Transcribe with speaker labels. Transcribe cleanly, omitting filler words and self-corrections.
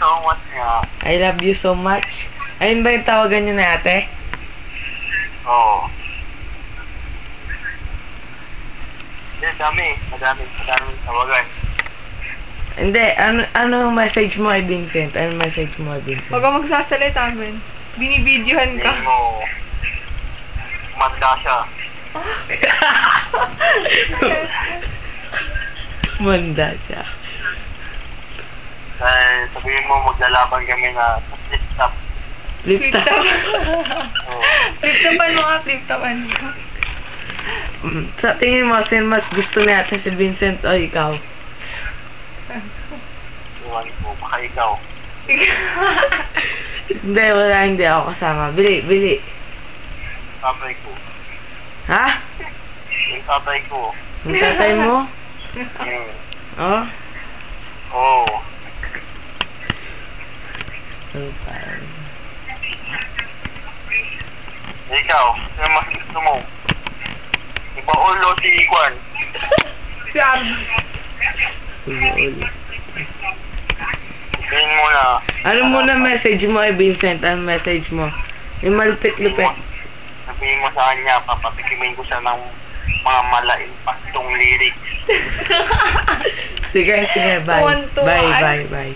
Speaker 1: so much nga.
Speaker 2: I love you so much. Ayun ba yung tawagan nyo na ate?
Speaker 1: Oo. Madami tawagan.
Speaker 2: Hindi, ano message mo kay Vincent? Ano message mo kay Vincent?
Speaker 3: Huwag ka magsasalita, Ben. Binibidyohan ka.
Speaker 1: Hindi mo, manda siya.
Speaker 2: Manda siya.
Speaker 1: Dahil sabihin mo, maglalaban kami na sa flip-top.
Speaker 2: Flip-top.
Speaker 1: Oo.
Speaker 3: Flip-topan mo nga, flip-topan mo.
Speaker 2: Sa tingin mo, sino mas gusto natin si Vincent o ikaw?
Speaker 1: Iwan ko, baka ikaw.
Speaker 2: Hindi ako kasama. Bili.
Speaker 1: Tatay ko.
Speaker 2: Ha?
Speaker 1: Yung tatay ko.
Speaker 2: Yung tatay mo? Oh?
Speaker 1: Oo. Ikaw, sino mas gusto mo? Iba ulo si Ikwan.
Speaker 3: Si Arby.
Speaker 1: Sabihin mo na.
Speaker 2: Ano muna message mo kay Vincent? Ano message mo? Yung malupit-lupit.
Speaker 1: Sabihin mo sa kanya, papatikimin ko siya ng mga pastong lyrics.
Speaker 2: Sige, bye.
Speaker 3: Tuwan-tuwa.
Speaker 2: Bye.